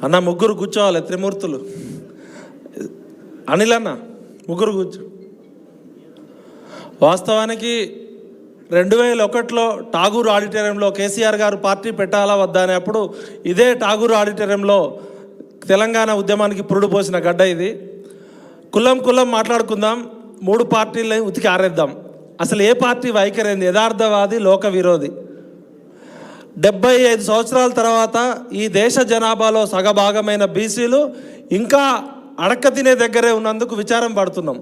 అన్న ముగ్గురు కూర్చోవాలి, త్రిమూర్తులు. అనిల్ అన్న ముగ్గురు కూర్చో. వాస్తవానికి 2001లో ఠాగూర్ ఆడిటోరియంలో కేసీఆర్ గారు పార్టీ పెట్టాలా వద్దా అనేప్పుడు ఇదే ఠాగూర్ ఆడిటోరియంలో తెలంగాణ ఉద్యమానికి పురుడు పోసిన గడ్డ ఇది. కులం మాట్లాడుకుందాం, 3 పార్టీలని ఉతికి ఆరేద్దాం. అసలు ఏ పార్టీ వైఖరైంది? యథార్థవాది, లోక విరోధి. 75 సంవత్సరాల తర్వాత ఈ దేశ జనాభాలో సగభాగమైన బీసీలు ఇంకా అడక్క తినే దగ్గరే ఉన్నందుకు విచారం పడుతున్నాం.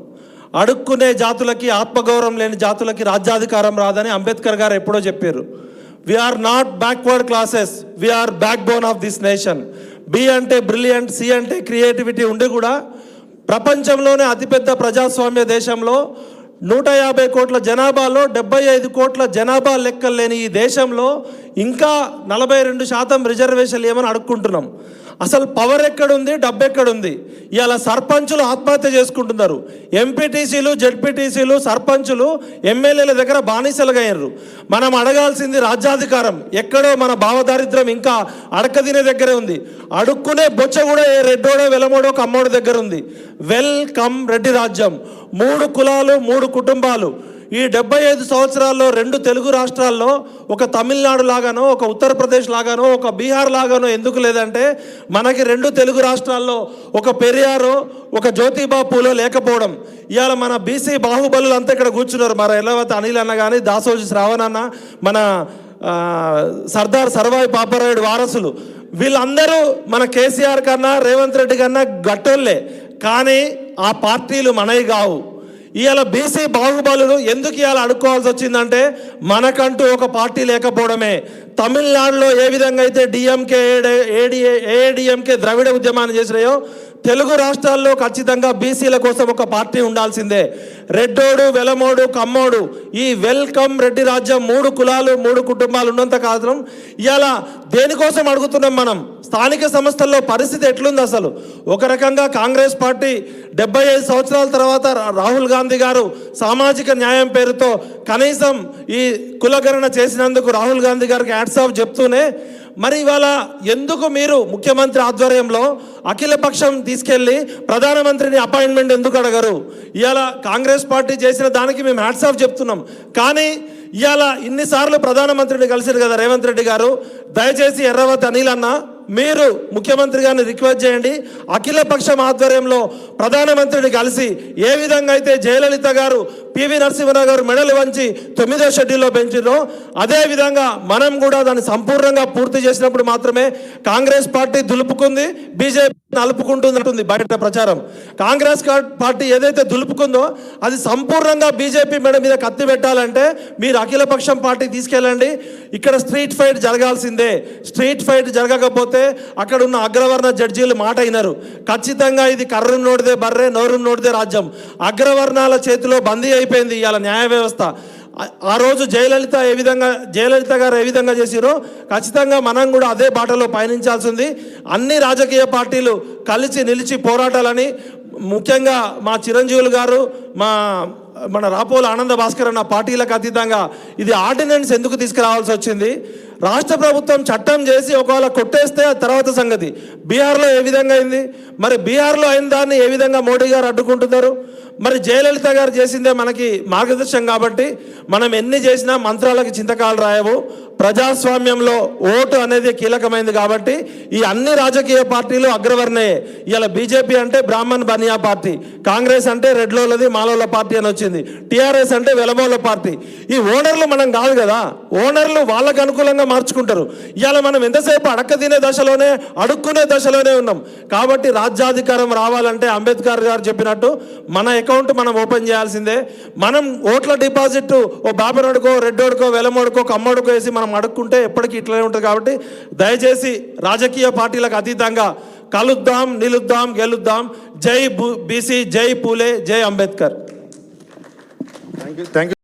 అడుక్కునే జాతులకి, ఆత్మగౌరవం లేని జాతులకి రాజ్యాధికారం రాదని అంబేద్కర్ గారు ఎప్పుడో చెప్పారు. We're not backward classes, we're backbone of this nation. B అంటే బ్రిలియంట్, సి అంటే క్రియేటివిటీ ఉండి కూడా ప్రపంచంలోనే అతిపెద్ద ప్రజాస్వామ్య దేశంలో 150 కోట్ల జనాభాలో 75 కోట్ల జనాభా లెక్కలు లేని ఈ దేశంలో ఇంకా 42% రిజర్వేషన్లు ఏమని అడుక్కుంటున్నాం. అసలు పవర్ ఎక్కడుంది, డబ్బు ఎక్కడుంది? ఇవాళ సర్పంచులు ఆత్మహత్య చేసుకుంటున్నారు. ఎంపీటీసీలు, జెడ్పీటీసీలు, సర్పంచులు ఎమ్మెల్యేల దగ్గర బానిసలుగా అయ్యారు. మనం అడగాల్సింది రాజ్యాధికారం. ఎక్కడో మన భావదారిద్ర్యం ఇంకా అడకదినే దగ్గరే ఉంది. అడుక్కునే బొచ్చ కూడా ఏ రెడ్డోడో, వెలమోడో, కమ్మోడో దగ్గర ఉంది. వెల్కమ్ రెడ్డి రాజ్యం. 3 కులాలు, 3 కుటుంబాలు. ఈ 75 సంవత్సరాల్లో 2 తెలుగు రాష్ట్రాల్లో ఒక తమిళనాడు లాగానో, ఒక ఉత్తరప్రదేశ్ లాగానో, ఒక బీహార్ లాగానో ఎందుకు లేదంటే మనకి 2 తెలుగు రాష్ట్రాల్లో ఒక పెరియారో, ఒక జ్యోతిబా పూలో లేకపోవడం. ఇవాళ మన బీసీ బాహుబలులు అంతా ఇక్కడ కూర్చున్నారు. మన ఎల్లవత అనిల్ అన్న కానీ, దాసోజి శ్రావణ్ అన్న, మన సర్దార్ సర్వాయి పాపారాయుడు వారసులు, వీళ్ళందరూ మన కేసీఆర్ కన్నా, రేవంత్ రెడ్డి కన్నా గట్టోళ్ళే. కానీ ఆ పార్టీలు మనవి కావు. ఇవాళ బీసీ బాహుబలులు ఎందుకు ఇవాళ అడుక్కోవాల్సి వచ్చిందంటే మనకంటూ ఒక పార్టీ లేకపోవడమే. తమిళనాడులో ఏ విధంగా అయితే డిఎంకే, ఏఐడిఎంకే ద్రవిడ ఉద్యమాన్ని చేసినాయో తెలుగు రాష్ట్రాల్లో ఖచ్చితంగా బీసీల కోసం ఒక పార్టీ ఉండాల్సిందే. రెడ్డోడు, వెలమోడు, కమ్మోడు, ఈ వెల్కమ్ రెడ్డి రాజ్యం 3 కులాలు, 3 కుటుంబాలు ఉన్నంత కాలం ఇవాళ దేనికోసం అడుగుతున్నాం మనం? స్థానిక సంస్థల్లో పరిస్థితి ఎట్లుంది అసలు? ఒక రకంగా కాంగ్రెస్ పార్టీ 75 సంవత్సరాల తర్వాత రాహుల్ గాంధీ గారు సామాజిక న్యాయం పేరుతో కనీసం ఈ కులగణన చేసినందుకు రాహుల్ గాంధీ గారికి హ్యాట్స్ ఆఫ్ చెప్తూనే, మరి ఇవాళ ఎందుకు మీరు ముఖ్యమంత్రి ఆధ్వర్యంలో అఖిల పక్షం తీసుకెళ్ళి ప్రధానమంత్రిని అపాయింట్మెంట్ ఎందుకు అడగరు? ఇవాళ కాంగ్రెస్ పార్టీ చేసిన దానికి మేము హ్యాట్స్ ఆఫ్ చెప్తున్నాం. కానీ ఇవాళ ఇన్నిసార్లు ప్రధానమంత్రిని కలిసారు కదా రేవంత్ రెడ్డి గారు. దయచేసి ఎర్రవతి అనిల్ అన్న, మీరు ముఖ్యమంత్రి గారిని రిక్వెస్ట్ చేయండి, అఖిల పక్షం ఆధ్వర్యంలో ప్రధానమంత్రిని కలిసి ఏ విధంగా అయితే జయలలిత గారు పివి నరసింహరావు గారు మెడలు వంచి 9వ షెడ్యూల్లో పెంచారో అదేవిధంగా మనం కూడా దాన్ని సంపూర్ణంగా పూర్తి చేసినప్పుడు మాత్రమే కాంగ్రెస్ పార్టీ దులుపుకుంది, బీజేపీ నలుపుకుంటుంది బయట ప్రచారం. కాంగ్రెస్ పార్టీ ఏదైతే దులుపుకుందో అది సంపూర్ణంగా బీజేపీ మెడ మీద కత్తి పెట్టాలంటే మీరు అఖిలపక్షం పార్టీ తీసుకెళ్ళండి. ఇక్కడ స్ట్రీట్ ఫైట్ జరగాల్సిందే. స్ట్రీట్ ఫైట్ జరగకపోతే అక్కడ ఉన్న అగ్రవర్ణ జడ్జీలు మాట అయినారు. ఖచ్చితంగా ఇది కర్రు నోడిదే బర్రె, నోరు నోడిదే రాజ్యం. అగ్రవర్ణాల చేతిలో బందీ అయిపోయింది ఇవాళ న్యాయ వ్యవస్థ. ఆ రోజు జయలలిత గారు ఏ విధంగా చేసిరో ఖచ్చితంగా మనం కూడా అదే బాటలో పయనించాల్సింది. అన్ని రాజకీయ పార్టీలు కలిసి నిలిచి పోరాటాలని, ముఖ్యంగా మా చిరంజీవులు గారు, మన రాపోల ఆనంద భాస్కర్ అన్న పార్టీలకు అతీతంగా ఇది ఆర్డినెన్స్ ఎందుకు తీసుకురావాల్సి వచ్చింది? రాష్ట్ర ప్రభుత్వం చట్టం చేసి ఒకవేళ కొట్టేస్తే తర్వాత సంగతి. బీహార్లో ఏ విధంగా అయింది? మరి బీహార్లో అయిన దాన్ని ఏ విధంగా మోడీ గారు అడ్డుకుంటున్నారు? మరి జయలలిత గారు చేసిందే మనకి మార్గదర్శనం. కాబట్టి మనం ఎన్ని చేసినా మంత్రాలకి చింతకాలు రాయవు. ప్రజాస్వామ్యంలో ఓటు అనేది కీలకమైంది. కాబట్టి ఈ అన్ని రాజకీయ పార్టీలు అగ్రవర్ణయే. ఇలా బీజేపీ అంటే బ్రాహ్మణ్ బనియా పార్టీ, కాంగ్రెస్ అంటే రెడ్లోలది మాలోల పార్టీ అని వచ్చింది, టీఆర్ఎస్ అంటే వెలమోల పార్టీ. ఈ ఓనర్లు మనం కాదు కదా, ఓనర్లు వాళ్ళకు అనుకూలంగా మార్చుకుంటారు. ఇవాళ మనం ఎంతసేపు అడక్క తినే దశలోనే, అడుక్కునే దశలోనే ఉన్నాం. కాబట్టి రాజ్యాధికారం రావాలంటే అంబేద్కర్ గారు చెప్పినట్టు మన అకౌంట్ మనం ఓపెన్ చేయాల్సిందే. మనం ఓట్ల డిపాజిట్ ఓ బాబనోడుకో, రెడ్డోడుకో, వెలమోడుకో, కమ్మోడుకో వేసి మనం అడుక్కుంటే ఎప్పటికీ ఇట్లనే ఉంటుంది. కాబట్టి దయచేసి రాజకీయ పార్టీలకు అతీతంగా కలుద్దాం, నిలుద్దాం, గెలుద్దాం. జై బీసీ, జై పూలే, జై అంబేద్కర్. Thank you.